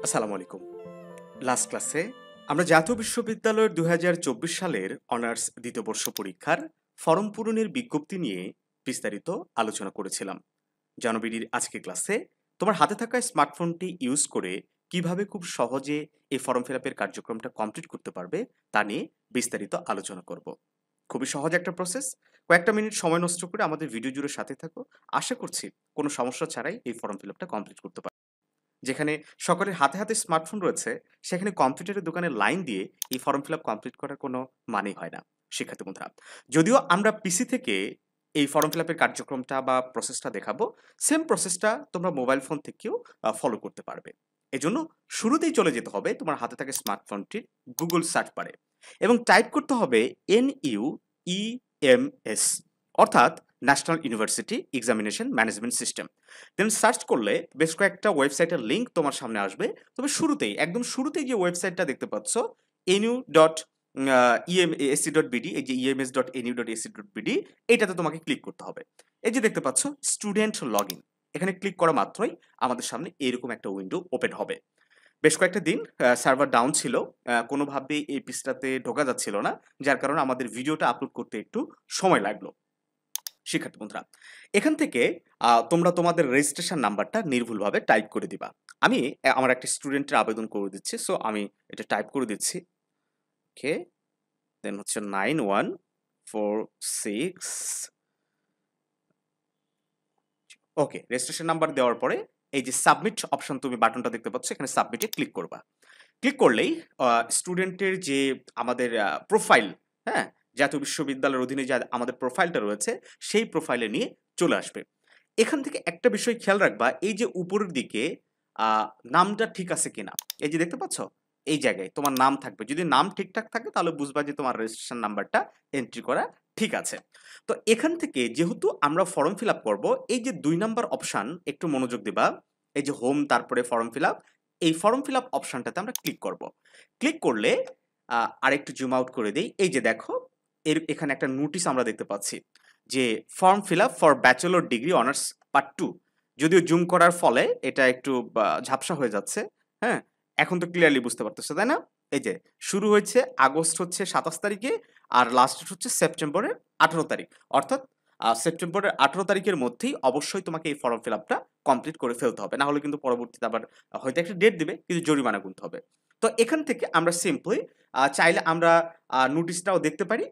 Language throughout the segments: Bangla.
আসসালামু আলাইকুম। লাস্ট ক্লাসে আমরা জাতীয় বিশ্ববিদ্যালয়ের ২০২৪ সালের অনার্স দ্বিতীয় বর্ষ পরীক্ষার ফরম পূরণের বিজ্ঞপ্তি নিয়ে বিস্তারিত আলোচনা করেছিলাম। জানুবিডির আজকের ক্লাসে তোমার হাতে থাকা স্মার্টফোনটি ইউজ করে কিভাবে খুব সহজে এই ফর্ম ফিল আপের কার্যক্রমটা কমপ্লিট করতে পারবে তা নিয়ে বিস্তারিত আলোচনা করব। খুবই সহজ একটা প্রসেস। কয়েকটা মিনিট সময় নষ্ট করে আমাদের ভিডিও জুড়ে সাথে থাকো। আশা করছি কোনো সমস্যা ছাড়াই এই ফর্ম ফিল আপটা কমপ্লিট করতে পারবে। যেখানে সকলের হাতে হাতে স্মার্টফোন রয়েছে, সেখানে কম্পিউটারের দোকানে লাইন দিয়ে এই ফর্ম ফিল আপ কমপ্লিট করার কোনো মানেই হয় না। শিক্ষার্থী বন্ধুরা, যদিও আমরা পিসি থেকে এই ফর্ম ফিল আপের কার্যক্রমটা বা প্রসেসটা দেখাবো, সেম প্রসেসটা তোমরা মোবাইল ফোন থেকেও ফলো করতে পারবে। এজন্য শুরুতেই চলে যেতে হবে তোমার হাতে থাকে স্মার্টফোনটির গুগল সার্চ বারে এবং টাইপ করতে হবে NUEMS, অর্থাৎ national university examination management system. Then search করলে বেশ কয়েকটা ওয়েবসাইটের লিঙ্ক তোমার সামনে আসবে। তবে শুরুতেই একদম শুরুতেই যে ওয়েবসাইটটা দেখতে পাচ্ছ nu.emasc.bd, এই যে ems.nu.ac.bd, এইটাতে তোমাকে ক্লিক করতে হবে। এই যে দেখতে পাচ্ছ স্টুডেন্ট লগ ইন, এখানে ক্লিক করা মাত্রই আমাদের সামনে এরকম একটা উইন্ডো ওপেন হবে। বেশ কয়েকটা দিন সার্ভার ডাউন ছিল, কোনোভাবেই এই পৃষ্ঠাতে ঢোকা যাচ্ছিল না, যার কারণে আমাদের ভিডিওটা আপলোড করতে একটু সময় লাগলো। শিক্ষার্থী বন্ধুরা, এখান থেকে তোমরা তোমাদের রেজিস্ট্রেশন নাম্বারটা নির্ভুলভাবে টাইপ করে দিবা। আমি আমার একটা স্টুডেন্টের আবেদন করে দিচ্ছি, সো আমি এটা টাইপ করে দিচ্ছি। ওকে, দেন হচ্ছে 9146। ওকে, রেজিস্ট্রেশন নাম্বার দেওয়ার পরে এই যে সাবমিট অপশন তুমি বাটনটা দেখতে পাচ্ছ, এখানে সাবমিটে ক্লিক করবা। ক্লিক করলেই স্টুডেন্টের যে আমাদের প্রোফাইল, হ্যাঁ, জাতীয় বিশ্ববিদ্যালয়ের অধীনে যে আমাদের প্রোফাইলটা রয়েছে, সেই প্রোফাইলে নিয়ে চলে আসবে। এখান থেকে একটা বিষয় খেয়াল রাখবা, এই যে উপরের দিকে নামটা ঠিক আছে কিনা, এই যে দেখতে পাচ্ছ এই জায়গায় তোমার নাম থাকবে। যদি নাম ঠিকঠাক থাকে তাহলে বুঝবা যে তোমার রেজিস্ট্রেশন নাম্বারটা এন্ট্রি করা ঠিক আছে। তো এখান থেকে যেহেতু আমরা ফর্ম ফিল আপ করবো, এই যে ২ নাম্বার অপশন একটু মনোযোগ দিবা। এই যে হোম, তারপরে ফর্ম ফিল আপ, এই ফর্ম ফিল আপ অপশনটাতে আমরা ক্লিক করব। ক্লিক করলে আরেকটু জুম আউট করে দেই। এই যে দেখো, এখানে একটা নোটিশ আমরা দেখতে পাচ্ছি যে form fill up for bachelor degree honours part 2। যদিও জুম করার ফলে এটা একটু ঝাপসা হয়ে যাচ্ছে। হ্যাঁ, এখন তো ক্লিয়ারলি বুঝতে পারতেছো, তাই না? এই যে শুরু হয়েছে আগস্ট হচ্ছে ২৭ তারিখে, আর লাস্ট হচ্ছে সেপ্টেম্বরের ১৮ তারিখ। অর্থাৎ সেপ্টেম্বরের ১৮ তারিখের মধ্যেই অবশ্যই তোমাকে এই ফর্ম ফিল আপটা কমপ্লিট করে ফেলতে হবে। না হলে কিন্তু পরবর্তীতে আবার হয়তো একটা ডেট দিবে, কিন্তু জরিমানা গুনতে হবে। তো এখান থেকে আমরা সিম্পলি চাইলে আমরা নোটিশটাও দেখতে পারি,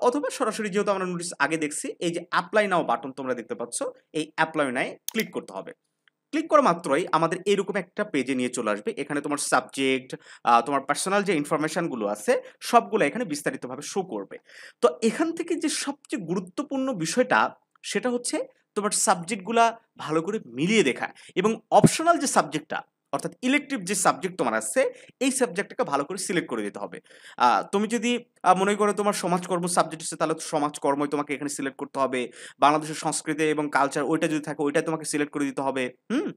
অথবা সরাসরি যেহেতু আমরা নোটিশ আগে দেখছি, এই যে অ্যাপ্লাই নাও বাটন তোমরা দেখতে পাচ্ছ, এই অ্যাপ্লাই নাও ক্লিক করতে হবে। ক্লিক করা মাত্রই আমাদের এরকম একটা পেজে নিয়ে চলে আসবে। এখানে তোমার সাবজেক্ট, তোমার পার্সোনাল যে ইনফরমেশন গুলো আছে, সবগুলো এখানে বিস্তারিতভাবে শো করবে। তো এখান থেকে যে সবচেয়ে গুরুত্বপূর্ণ বিষয়টা, সেটা হচ্ছে তোমার সাবজেক্ট গুলা ভালো করে মিলিয়ে দেখা, এবং অপশনাল যে সাবজেক্টটা, অর্থাৎ ইলেকটিভ যে সাবজেক্ট তোমার আছে, এই সাবজেক্টটাকে ভালো করে সিলেক্ট করে দিতে হবে। তুমি যদি মনে করো তোমার সমাজকর্ম সাবজেক্ট আছে, তাহলে সমাজকর্মই তোমাকে এখানে সিলেক্ট করতে হবে। বাংলাদেশের সংস্কৃতি এবং কালচার, ওইটা যদি থাকে ওইটা তোমাকে সিলেক্ট করে দিতে হবে। হুম?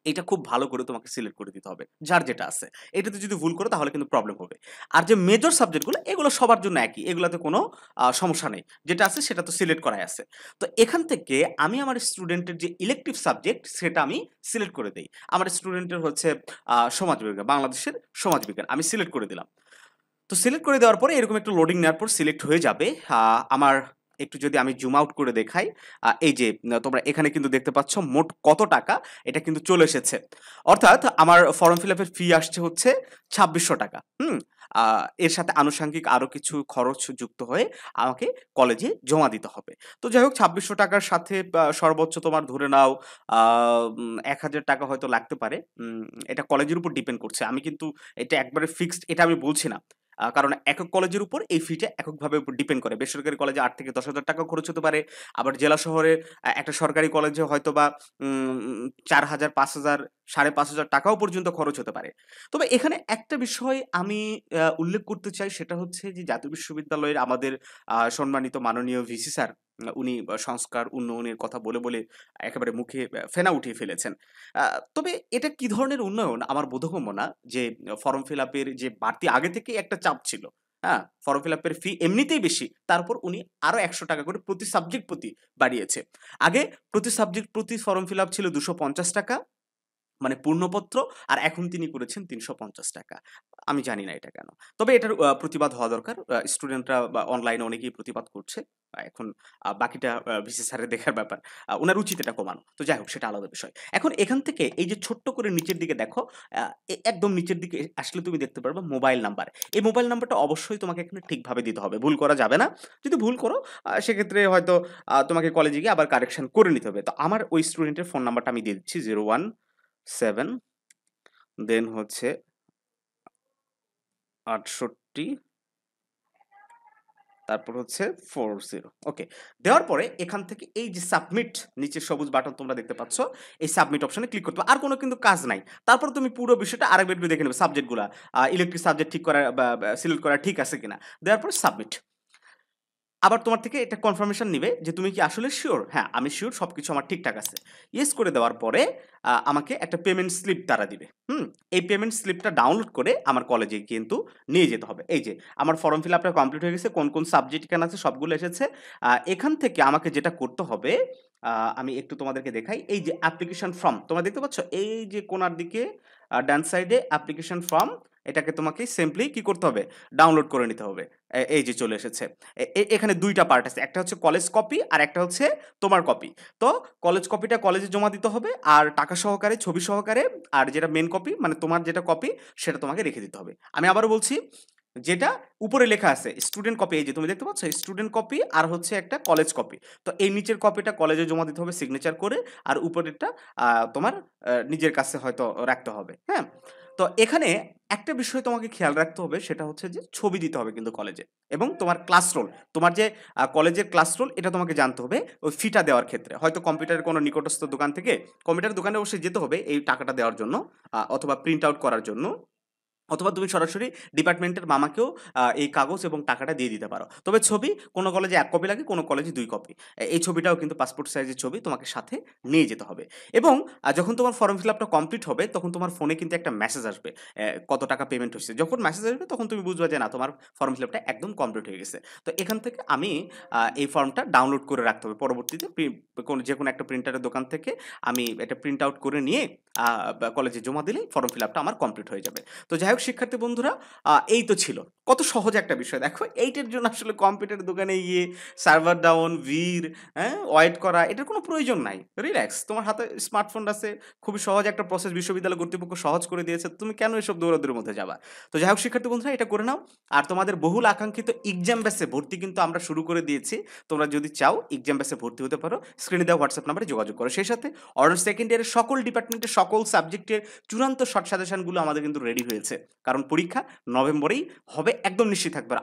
এটা খুব ভালো করে তোমাকে সিলেক্ট করে দিতে হবে, যার যেটা আছে। এটাতে যদি ভুল করো তাহলে কিন্তু প্রবলেম হবে। আর যে মেজর সাবজেক্টগুলো, এগুলো সবার জন্য একই। এগুলাতে কোনো সমস্যা নেই। যেটা আছে সেটা তো সিলেক্ট করাই আছে। তো এখান থেকে আমি আমার স্টুডেন্টের যে ইলেকটিভ সাবজেক্ট, সেটা আমি সিলেক্ট করে দেই। আমার স্টুডেন্টের হচ্ছে সমাজবিজ্ঞান, বাংলাদেশের সমাজবিজ্ঞান। আমি সিলেক্ট করে দিলাম। তো সিলেক্ট করে দেওয়ার পরে এরকম একটু লোডিং নেওয়ার পর সিলেক্ট হয়ে যাবে। আমার একটু যদি আমি জুম আউট করে দেখাই, এই যে তোমরা এখানে কিন্তু দেখতে পাচ্ছ মোট কত টাকা, এটা কিন্তু চলে এসেছে। অর্থাৎ আমার ফর্ম ফিল আপের ফি আসছে হচ্ছে ২৬০০ টাকা। এর সাথে আনুষঙ্গিক আরো কিছু খরচ যুক্ত হয়ে আমাকে কলেজে জমা দিতে হবে। তো যাই হোক, ২৬০০ টাকার সাথে সর্বোচ্চ তোমার ধরে নাও ১,০০০ টাকা হয়তো লাগতে পারে। এটা কলেজের উপর ডিপেন্ড করছে। আমি কিন্তু এটা একবারে ফিক্সড এটা আমি বলছি না। কারণ একক কলেজের উপর এই ফিটা এককভাবে ডিপেন্ড করে। বেসরকারি কলেজে ৮ থেকে ১০,০০০ টাকা খরচ হতে পারে। আবার জেলা শহরে একটা সরকারি কলেজে হয়তোবা ৪,০০০, ৫,০০০, ৫,৫০০ টাকাও পর্যন্ত খরচ হতে পারে। তবে এখানে একটা বিষয় আমি উল্লেখ করতে চাই, সেটা হচ্ছে যে জাতীয় বিশ্ববিদ্যালয়ের আমাদের সম্মানিত মাননীয় ভিসি স্যার, উনি সংস্কার উন্নয়নের কথা বলে একেবারে মুখে ফেনা উঠিয়ে ফেলেছেন। আ তবে এটা কি ধরনের উন্নয়ন আমার বোধগম্য না, যে ফর্ম ফিল আপের যে বাড়তি আগে থেকেই একটা চাপ ছিল, হ্যাঁ? ফর্ম ফিল আপের ফি এমনিতেই বেশি। তার উপর উনি আরো ৳১০০ করে প্রতি সাবজেক্ট প্রতি বাড়িয়েছে। আগে প্রতি সাবজেক্ট প্রতি ফর্ম ফিল আপ ছিল ৳২৫০। মানে পূর্ণপত্র, আর এখন তিনি করেছেন ৳৩৫০। আমি জানি না এটা কেন। তবে এটার প্রতিবাদ হওয়া দরকার। স্টুডেন্টরা বা অনলাইনে অনেকেই প্রতিবাদ করছে। এখন বাকিটা ভিসি স্যারের দেখার ব্যাপার। উনার উচিত এটা কমানো। তো যাই হোক সেটা আলাদা বিষয়। এখন এখান থেকে এই যে ছোট্ট করে নিচের দিকে দেখো, আ একদম নিচের দিকে আসলে তুমি দেখতে পারবা মোবাইল নাম্বার। এই মোবাইল নাম্বারটা অবশ্যই তোমাকে এখানে ঠিকভাবে দিতে হবে। ভুল করা যাবে না। যদি ভুল করো সেক্ষেত্রে হয়তো তোমাকে কলেজে গিয়ে আবার কারেকশন করে নিতে হবে। তো আমার ওই স্টুডেন্টের ফোন নাম্বারটা আমি দিয়ে দিচ্ছি 017 দেন হচ্ছে ৬৮ তারপর হচ্ছে 40 ওকে। দেওয়ার পরে এখান থেকে এই যে সাবমিট নিচের সবুজ বাটন তোমরা দেখতে পাচ্ছ, এই সাবমিট অপশনে ক্লিক করতে হবে। আর কোনো কিন্তু কাজ নাই। তারপর তুমি পুরো বিষয়টা আরেকবার একটু দেখে নেবে সাবজেক্টগুলা। ইলেকট্রিক সাবজেক্ট ঠিক করা বা সিলেক্ট করা ঠিক আছে কিনা। দেওয়ার পর সাবমিট। আবার তোমার থেকে এটা কনফার্মেশন নিবে যে তুমি কি আসলে সিউর? হ্যাঁ, আমি সিউর সবকিছু আমার ঠিকঠাক আছে। ইয়েস করে দেওয়ার পরে আমাকে একটা পেমেন্ট স্লিপ তারা দিবে। হুম? এই পেমেন্ট স্লিপটা ডাউনলোড করে আমার কলেজে কিন্তু নিয়ে যেতে হবে। এই যে আমার ফর্ম ফিল আপটা কমপ্লিট হয়ে গেছে। কোন সাবজেক্ট এখানে আছে সবগুলো এসেছে। এখান থেকে আমাকে যেটা করতে হবে আ আমি একটু তোমাদেরকে দেখাই। এই যে অ্যাপ্লিকেশন ফর্ম তোমরা দেখতে পাচ্ছ? এই যে কোণার দিকে ডান সাইডে অ্যাপ্লিকেশন ফর্ম এটাকে তোমাকে সিম্পলি কি করতে হবে? ডাউনলোড করে নিতে হবে। এই যে চলে এসেছে। এখানে ২ টা পার্ট আছে। একটা হচ্ছে কলেজ কপি আর একটা হচ্ছে তোমার কপি। তো কলেজ কপিটা কলেজে জমা দিতে হবে আর টাকা সহকারে, ছবি সহকারে, আর যেটা মেইন কপি মানে তোমার যেটা কপি সেটা তোমাকে রেখে দিতে হবে। আমি আবারও বলছি, যেটা উপরে লেখা আছে স্টুডেন্ট কপি, এই যে তুমি দেখতে পাচ্ছ স্টুডেন্ট কপি আর হচ্ছে একটা কলেজ কপি। তো এই নিচের কপিটা কলেজে জমা দিতে হবে সিগনেচার করে, আর উপরেরটা তোমার নিজের কাছে হয়তো রাখতে হবে। হ্যাঁ? তো এখানে একটা বিষয় তোমাকে খেয়াল রাখতে হবে সেটা হচ্ছে যে ছবি দিতে হবে কিন্তু কলেজে, এবং তোমার ক্লাস রোল, তোমার যে কলেজের ক্লাস রোল এটা তোমাকে জানতে হবে ওই ফিটা দেওয়ার ক্ষেত্রে। হয়তো কম্পিউটারের কোনো নিকটস্থ দোকান থেকে কম্পিউটারের দোকানে অবশ্যই যেতে হবে এই টাকাটা দেওয়ার জন্য, অথবা প্রিন্ট আউট করার জন্য, অথবা তুমি সরাসরি ডিপার্টমেন্টের মামাকেও এই কাগজ এবং টাকাটা দিয়ে দিতে পারো। তবে ছবি কোনো কলেজে ১ কপি লাগে, কোনো কলেজে ২ কপি। এই ছবিটাও কিন্তু পাসপোর্ট সাইজের ছবি তোমাকে সাথে নিয়ে যেতে হবে। এবং যখন তোমার ফর্ম ফিল আপটা কমপ্লিট হবে তখন তোমার ফোনে কিন্তু একটা মেসেজ আসবে। কত টাকা পেমেন্ট হইছে। যখন মেসেজ আসবে তখন তুমি বুঝবা যে না তোমার ফর্ম ফিল আপটা একদম কমপ্লিট হয়ে গেছে। তো এখান থেকে আমি এই ফর্মটা ডাউনলোড করে রাখতে হবে। পরবর্তীতে যেকোনো একটা প্রিন্টারের দোকান থেকে আমি এটা প্রিন্ট আউট করে নিয়ে কলেজে জমা দিলেই ফর্ম ফিল আপটা আমার কমপ্লিট হয়ে যাবে। তো যাই হোক শিক্ষার্থী বন্ধুরা, এই তো ছিল। কত সহজ একটা বিষয় দেখো, এইটার জন্য আসলে কম্পিউটার দোকানে গিয়ে সার্ভার ডাউন, ভিড়, হ্যাঁ? ওয়েট করা এটার কোনো প্রয়োজন নাই। রিল্যাক্স। তোমার হাতে স্মার্টফোন আছে। খুবই সহজ একটা প্রসেস বিশ্ববিদ্যালয় কর্তৃপক্ষ সহজ করে দিয়েছে। তুমি কেন এসব দৌড়াদৌড়ির মধ্যে যাবা? তো যাই হোক শিক্ষার্থী বন্ধুরা এটা করে নাও। আর তোমাদের বহুল আকাঙ্ক্ষিত এক্সাম ব্যাচে ভর্তি কিন্তু আমরা শুরু করে দিয়েছি। তোমরা যদি চাও এক্সাম ব্যাচে ভর্তি হতে পারো। স্ক্রিনে দেওয়া হোয়াটসঅ্যাপ নাম্বারে যোগাযোগ করো। সেই সাথে অনার্স সেকেন্ড ইয়ারের সকল ডিপার্টমেন্টের সকল সাবজেক্টের চূড়ান্ত শর্ট সাজেশনগুলো আমাদের কিন্তু রেডি হয়েছে। কারণ পরীক্ষা নভেম্বরেই হবে একদম নিশ্চিত থাকবে।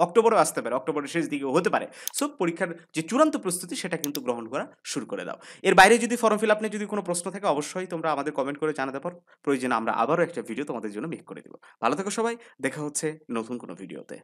অক্টোবরেও আসতে পারে, অক্টোবরের শেষ দিকেও হতে পারে। সো পরীক্ষার যে চূড়ান্ত প্রস্তুতি সেটা কিন্তু গ্রহণ করা শুরু করে দাও। এর বাইরে যদি ফর্ম ফিল আপ নিয়ে যদি কোনো প্রশ্ন থাকে অবশ্যই তোমরা আমাদের কমেন্ট করে জানাতে পারো। প্রয়োজনে আমরা আবারও একটা ভিডিও তোমাদের জন্য মেক করে দিব। ভালো থেকো সবাই। দেখা হচ্ছে নতুন কোনো ভিডিওতে।